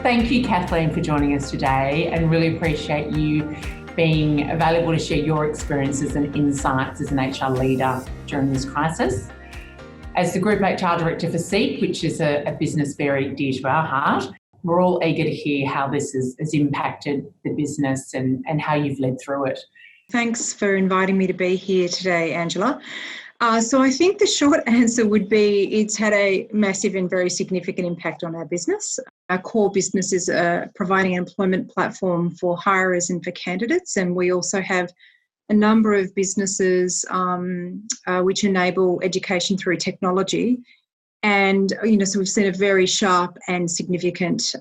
thank you, Kathleen, for joining us today, and really appreciate you being available to share your experiences and insights as an HR leader during this crisis. As the Group HR Director for Seek, which is a business very dear to our heart, we're all eager to hear how this has impacted the business and how you've led through it. Thanks for inviting me to be here today, Angela. So I think the short answer would be it's had a massive and very significant impact on our business. Our core business is providing an employment platform for hirers and for candidates, and we also have a number of businesses which enable education through technology. And, so we've seen a very sharp and significant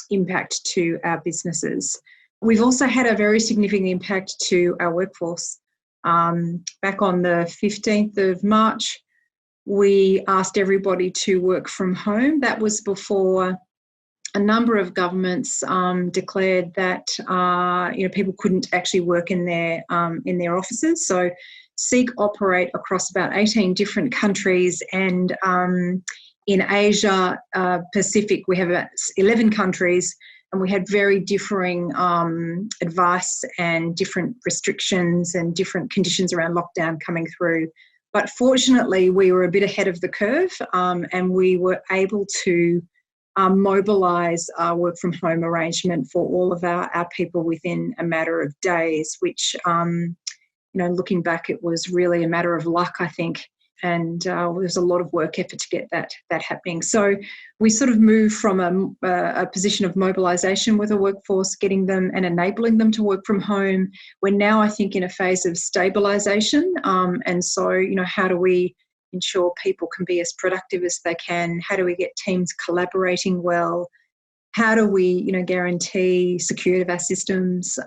impact to our businesses. We've also had a very significant impact to our workforce. Back on the 15th of March, we asked everybody to work from home. That was before a number of governments declared that people couldn't actually work in their offices. So Seek operate across about 18 different countries, and in Asia Pacific we have about 11 countries. And we had very differing advice and different restrictions and different conditions around lockdown coming through. But fortunately, we were a bit ahead of the curve and we were able to mobilise our work from home arrangement for all of our people within a matter of days, which, looking back, it was really a matter of luck, I think. And there's a lot of work effort to get that happening. So we sort of moved from a position of mobilisation with a workforce, getting them and enabling them to work from home. We're now, I think, in a phase of stabilisation. And so, how do we ensure people can be as productive as they can? How do we get teams collaborating well? How do we, guarantee security of our systems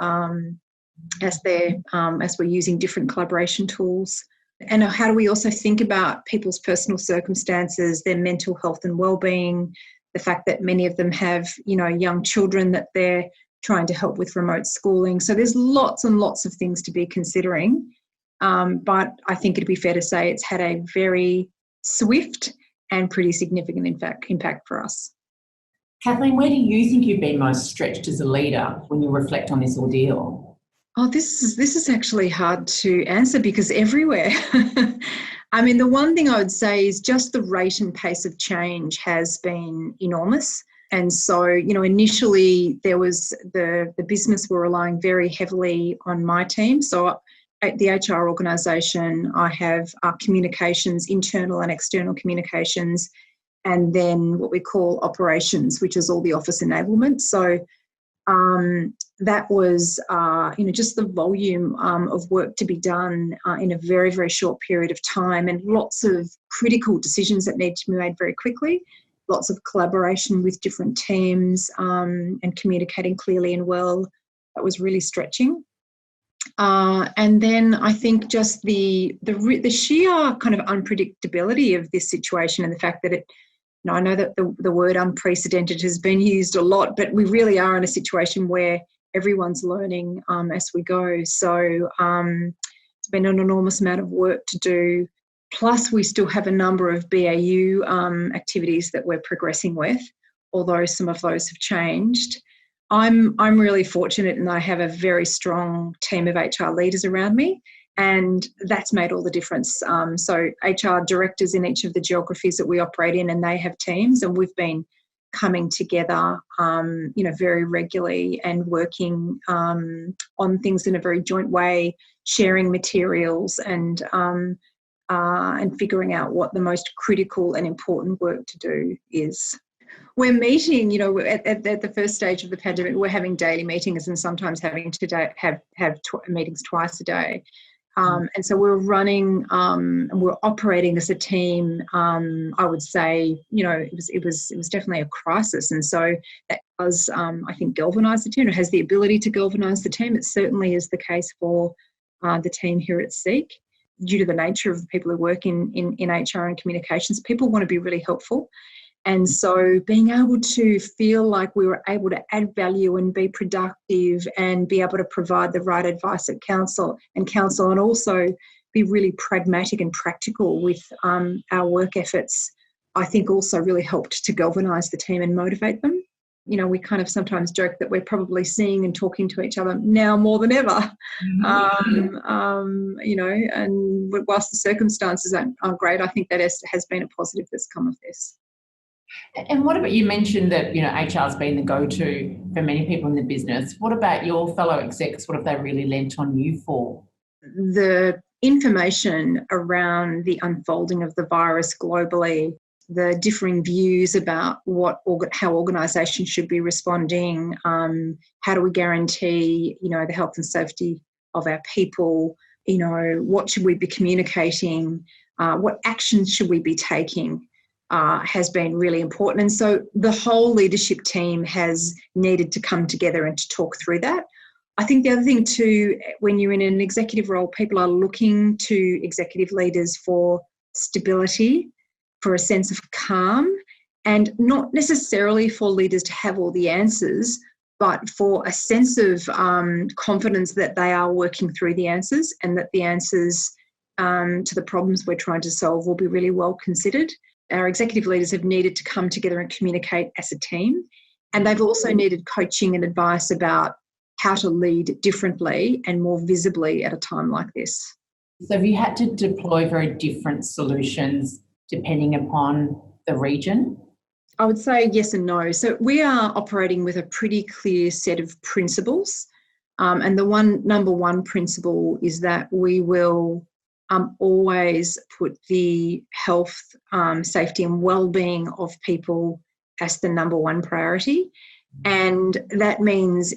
as we're using different collaboration tools? And how do we also think about people's personal circumstances, their mental health and well-being, the fact that many of them have, young children that they're trying to help with remote schooling. So there's lots and lots of things to be considering. But I think it'd be fair to say it's had a very swift and pretty significant impact for us. Kathleen, where do you think you've been most stretched as a leader when you reflect on this ordeal? Oh, this is actually hard to answer because everywhere. I mean, the one thing I would say is just the rate and pace of change has been enormous. And so, initially there was the business were relying very heavily on my team. So at the HR organisation, I have communications, internal and external communications, and then what we call operations, which is all the office enablement. So that was, just the volume of work to be done in a very, very short period of time, and lots of critical decisions that need to be made very quickly, lots of collaboration with different teams and communicating clearly and well. That was really stretching. And then I think just the sheer kind of unpredictability of this situation, and the fact that I know that the word unprecedented has been used a lot, but we really are in a situation where everyone's learning as we go. So it's been an enormous amount of work to do. Plus, we still have a number of BAU activities that we're progressing with, although some of those have changed. I'm really fortunate, and I have a very strong team of HR leaders around me, and that's made all the difference. So HR directors in each of the geographies that we operate in, and they have teams, and we've been coming together, very regularly and working on things in a very joint way, sharing materials and figuring out what the most critical and important work to do is. We're meeting, at the first stage of the pandemic, we're having daily meetings and sometimes having to have meetings twice a day. And so we're running and we're operating as a team. I would say, it was definitely a crisis. And so that does, I think, galvanise the team. It has the ability to galvanise the team. It certainly is the case for the team here at Seek. Due to the nature of the people who work in HR and communications, people want to be really helpful. And so being able to feel like we were able to add value and be productive and be able to provide the right advice at counsel and also be really pragmatic and practical with our work efforts, I think also really helped to galvanise the team and motivate them. We kind of sometimes joke that we're probably seeing and talking to each other now more than ever. And whilst the circumstances aren't great, I think that has been a positive that's come of this. And what about, you mentioned that, HR has been the go-to for many people in the business. What about your fellow execs? What have they really lent on you for? The information around the unfolding of the virus globally, the differing views about how organisations should be responding, how do we guarantee, the health and safety of our people, what should we be communicating, what actions should we be taking, has been really important. And so the whole leadership team has needed to come together and to talk through that. I think the other thing too, when you're in an executive role, people are looking to executive leaders for stability, for a sense of calm, and not necessarily for leaders to have all the answers, but for a sense of confidence that they are working through the answers, and that the answers to the problems we're trying to solve will be really well considered. Our executive leaders have needed to come together and communicate as a team, and they've also needed coaching and advice about how to lead differently and more visibly at a time like this. So have you had to deploy very different solutions depending upon the region? I would say yes and no. So we are operating with a pretty clear set of principles. And the number one principle is that we will always put the health, safety and well-being of people as the number one priority. And that means,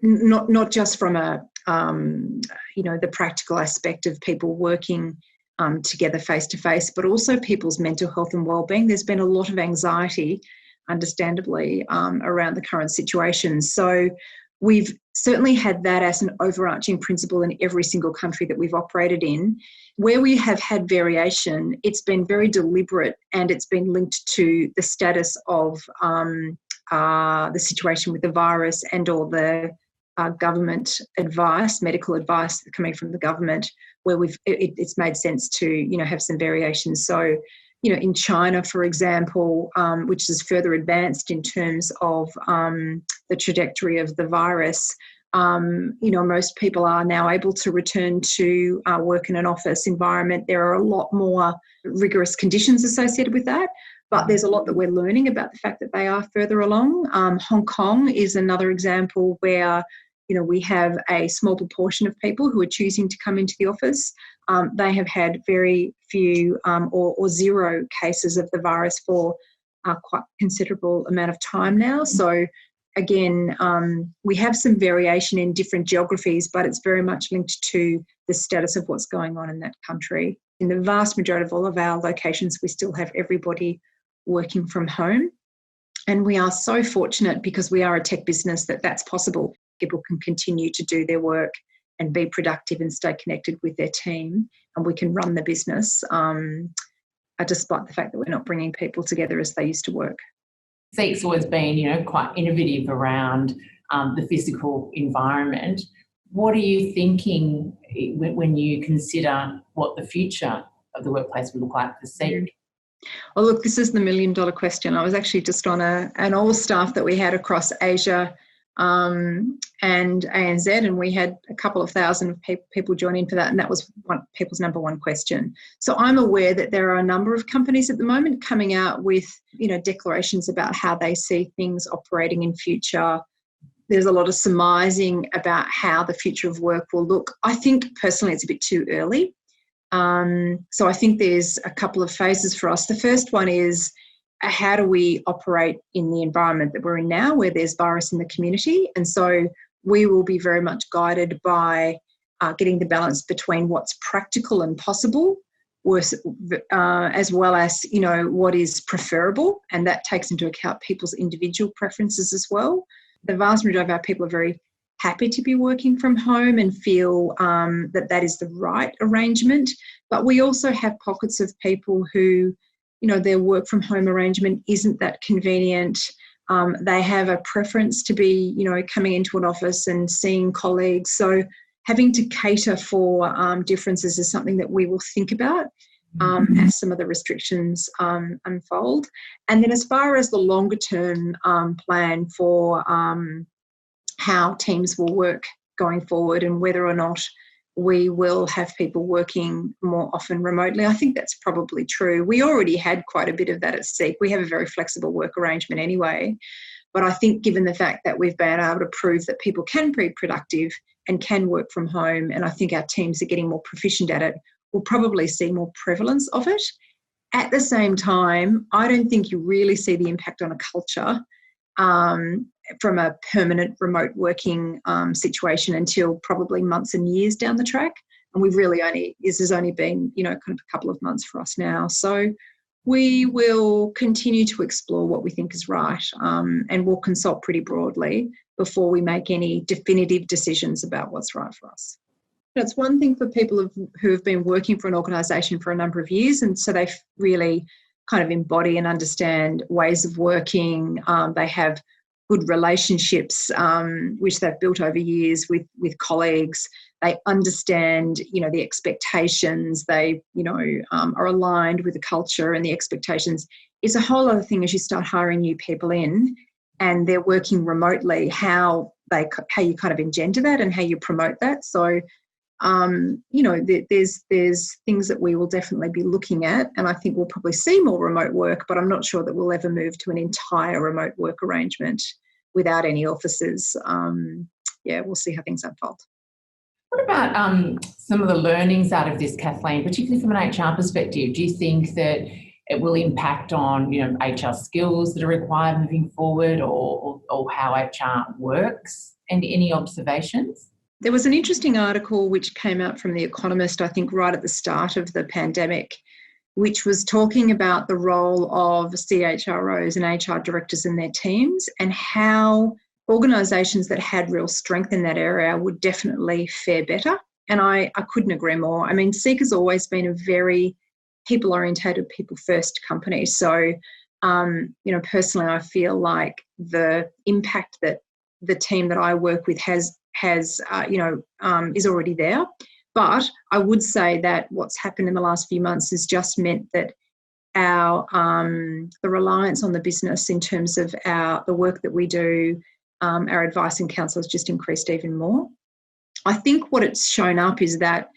not just from the practical aspect of people working together face to face, but also people's mental health and well-being. There's been a lot of anxiety, understandably, around the current situation. So we've certainly had that as an overarching principle in every single country that we've operated in. Where we have had variation, it's been very deliberate, and it's been linked to the status of the situation with the virus and or the government advice, medical advice coming from the government, where it's made sense to have some variations. So in China, for example, which is further advanced in terms of the trajectory of the virus, most people are now able to return to work in an office environment. There are a lot more rigorous conditions associated with that, but there's a lot that we're learning about the fact that they are further along. Hong Kong is another example where we have a small proportion of people who are choosing to come into the office. They have had very few or zero cases of the virus for quite a considerable amount of time now. So again, we have some variation in different geographies, but it's very much linked to the status of what's going on in that country. In the vast majority of all of our locations, we still have everybody working from home. And we are so fortunate, because we are a tech business, that that's possible. People can continue to do their work and be productive and stay connected with their team, and we can run the business despite the fact that we're not bringing people together as they used to work. Seek's always been, quite innovative around the physical environment. What are you thinking when you consider what the future of the workplace will look like for Seek? Well, look, this is the $1 million question. I was actually just on an all staff that we had across Asia and ANZ, and we had a couple of thousand people join in for that, and that was people's number one question. So I'm aware that there are a number of companies at the moment coming out with declarations about how they see things operating in future. There's a lot of surmising about how the future of work will look. I think personally it's a bit too early. So I think there's a couple of phases for us. The first one is, how do we operate in the environment that we're in now, where there's virus in the community? And so we will be very much guided by getting the balance between what's practical and possible, as well as what is preferable, and that takes into account people's individual preferences as well. The vast majority of our people are very happy to be working from home and feel that is the right arrangement. But we also have pockets of people who, their work from home arrangement isn't that convenient. They have a preference to be, coming into an office and seeing colleagues. So having to cater for differences is something that we will think about. as some of the restrictions unfold. And then as far as the longer term plan for how teams will work going forward and whether or not we will have people working more often remotely, I think that's probably true. We already had quite a bit of that at Seek. We have a very flexible work arrangement anyway. But I think given the fact that we've been able to prove that people can be productive and can work from home, and I think our teams are getting more proficient at it, we'll probably see more prevalence of it. At the same time, I don't think you really see the impact on a culture from a permanent remote working situation until probably months and years down the track. And this has only been, kind of a couple of months for us now. So we will continue to explore what we think is right, and we'll consult pretty broadly before we make any definitive decisions about what's right for us. It's one thing for people who have been working for an organisation for a number of years, and so they really kind of embody and understand ways of working. They have good relationships, which they've built over years with colleagues. They understand, the expectations. They, are aligned with the culture and the expectations. It's a whole other thing as you start hiring new people in and they're working remotely, how you kind of engender that and how you promote that. So, there's things that we will definitely be looking at, and I think we'll probably see more remote work, but I'm not sure that we'll ever move to an entire remote work arrangement without any offices. We'll see how things unfold. What about some of the learnings out of this, Kathleen, particularly from an HR perspective? Do you think that it will impact on, HR skills that are required moving forward, or how HR works? And any observations? There was an interesting article which came out from The Economist, I think right at the start of the pandemic, which was talking about the role of CHROs and HR directors in their teams and how organisations that had real strength in that area would definitely fare better. And I couldn't agree more. I mean, Seek has always been a very people-orientated, people-first company. So, personally, I feel like the impact that the team that I work with is already there. But I would say that what's happened in the last few months has just meant that the reliance on the business in terms of the work that we do, our advice and counsel has just increased even more. I think what it's shown up is that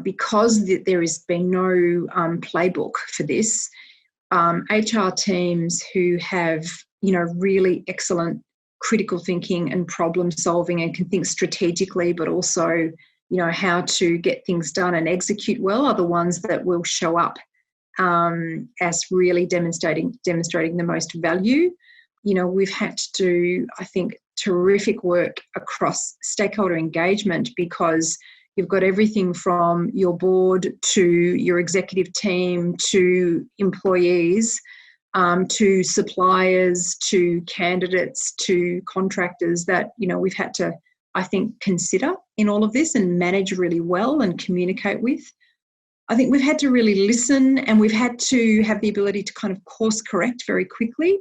because there has been no playbook for this, HR teams who have, really excellent critical thinking and problem solving and can think strategically, but also, how to get things done and execute well, are the ones that will show up as really demonstrating the most value. We've had to do, I think, terrific work across stakeholder engagement, because you've got everything from your board to your executive team to employees, to suppliers, to candidates, to contractors that, we've had to, I think, consider in all of this and manage really well and communicate with. I think we've had to really listen, and we've had to have the ability to kind of course correct very quickly.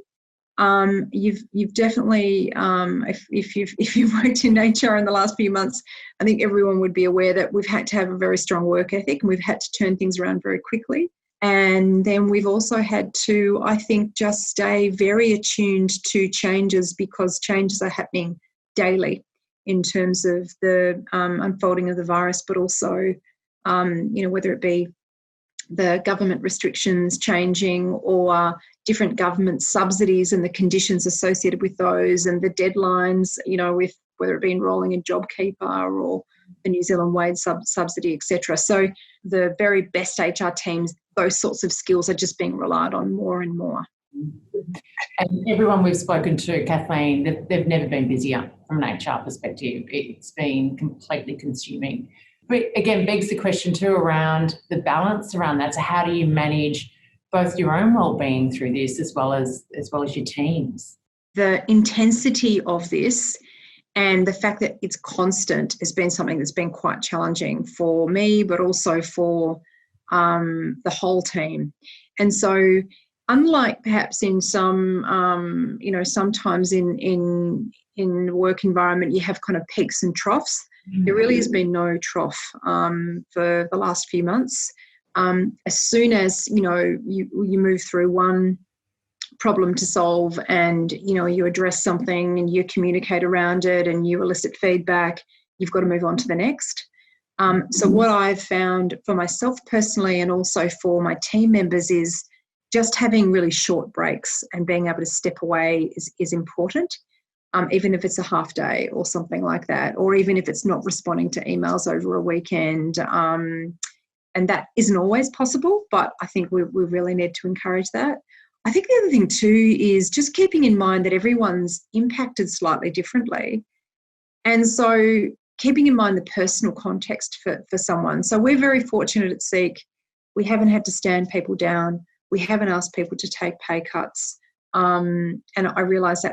You've definitely, if you've worked in HR in the last few months, I think everyone would be aware that we've had to have a very strong work ethic, and we've had to turn things around very quickly. And then we've also had to, I think, just stay very attuned to changes, because changes are happening daily in terms of the unfolding of the virus, but also, whether it be the government restrictions changing or different government subsidies and the conditions associated with those and the deadlines, with whether it be enrolling in JobKeeper or the New Zealand wage subsidy, etc. So the very best HR teams, those sorts of skills are just being relied on more and more. And everyone we've spoken to, Kathleen, they've never been busier from an HR perspective. It's been completely consuming. But again, begs the question too around the balance around that. So how do you manage both your own well-being through this as well as your teams? The intensity of this and the fact that it's constant has been something that's been quite challenging for me, but also for the whole team. And so, unlike perhaps in some, sometimes in the work environment, you have kind of peaks and troughs. There really has been no trough for the last few months. As soon as, you move through one problem to solve and, you address something and you communicate around it and you elicit feedback, you've got to move on to the next. So what I've found for myself personally and also for my team members is just having really short breaks and being able to step away is important, even if it's a half day or something like that, or even if it's not responding to emails over a weekend. And that isn't always possible, but I think we really need to encourage that. I think the other thing too is just keeping in mind that everyone's impacted slightly differently. And so keeping in mind the personal context for someone. So we're very fortunate at Seek. We haven't had to stand people down. We haven't asked people to take pay cuts. And I realise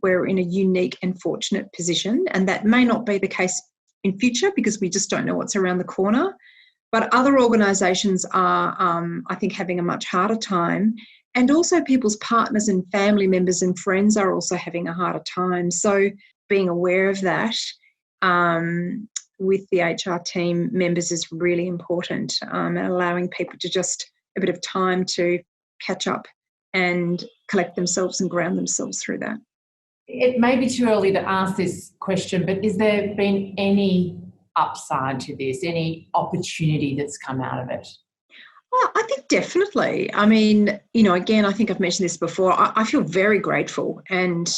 we're in a unique and fortunate position, and that may not be the case in future because we just don't know what's around the corner. But other organisations are, I think, having a much harder time. And also people's partners and family members and friends are also having a harder time. So being aware of that with the HR team members is really important, and allowing people to just a bit of time to catch up and collect themselves and ground themselves through that. It may be too early to ask this question, but has there been any upside to this, any opportunity that's come out of it? Well, I think definitely. I mean, again, I think I've mentioned this before. I feel very grateful and,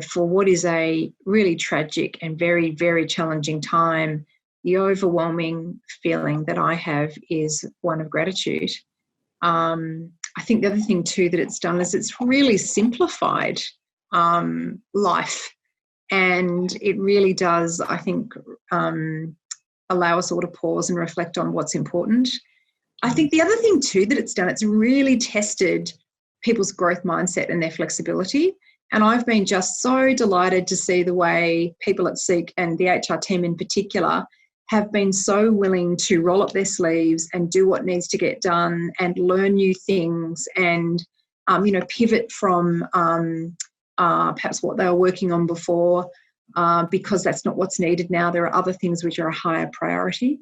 for what is a really tragic and very, very challenging time, the overwhelming feeling that I have is one of gratitude. I think the other thing too that it's done is it's really simplified life, and it really does, I think, allow us all to pause and reflect on what's important. I think the other thing too that it's done, it's really tested people's growth mindset and their flexibility. And I've been just so delighted to see the way people at Seek and the HR team in particular have been so willing to roll up their sleeves and do what needs to get done and learn new things and, pivot from perhaps what they were working on before because that's not what's needed now. There are other things which are a higher priority.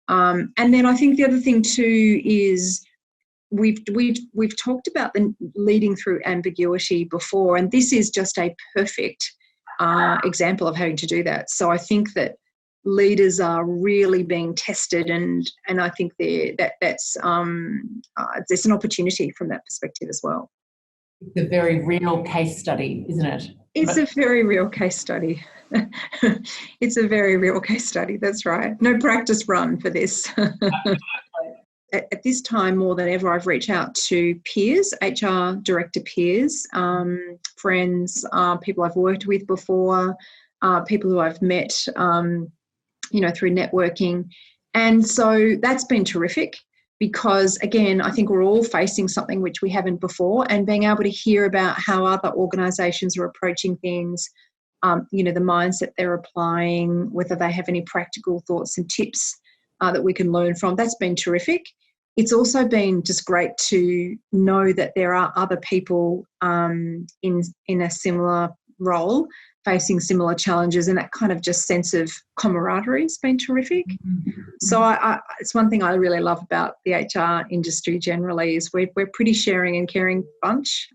And then I think the other thing too is we've talked about the leading through ambiguity before, and this is just a perfect example of having to do that. So I think that leaders are really being tested, and I think there's an opportunity from that perspective as well. It's a very real case study, isn't it? It's a very real case study. It's a very real case study, that's right. No practice run for this. At this time, more than ever, I've reached out to peers, HR director peers, friends, people I've worked with before, people who I've met, through networking. And so that's been terrific because, again, I think we're all facing something which we haven't before, and being able to hear about how other organisations are approaching things, the mindset they're applying, whether they have any practical thoughts and tips that we can learn from. That's been terrific. It's also been just great to know that there are other people in a similar role facing similar challenges, and that kind of just sense of camaraderie has been terrific. Mm-hmm. So it's one thing I really love about the HR industry generally is we're pretty sharing and caring bunch.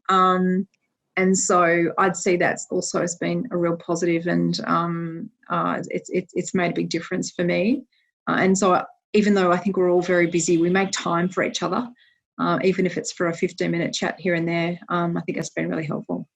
And so I'd say that's also has been a real positive, and it's made a big difference for me. And so even though I think we're all very busy, we make time for each other, even if it's for a 15-minute chat here and there. I think that's been really helpful.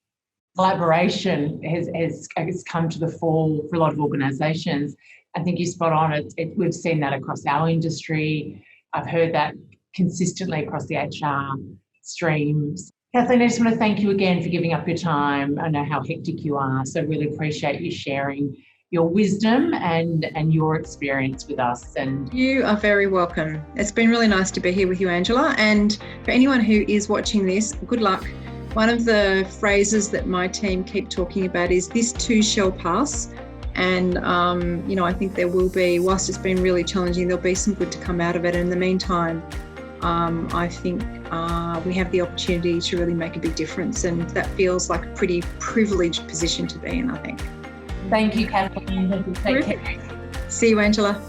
Collaboration has come to the fore for a lot of organisations. I think you're spot on. We've seen that across our industry. I've heard that consistently across the HR streams. Kathleen, I just want to thank you again for giving up your time. I know how hectic you are, so really appreciate you sharing your wisdom and your experience with us. And you are very welcome. It's been really nice to be here with you, Angela. And for anyone who is watching this, good luck. One of the phrases that my team keep talking about is "this too shall pass." And, I think there will be, whilst it's been really challenging, there'll be some good to come out of it. And in the meantime, I think we have the opportunity to really make a big difference. And that feels like a pretty privileged position to be in, I think. Thank you, Kathleen. Take care. See you, Angela.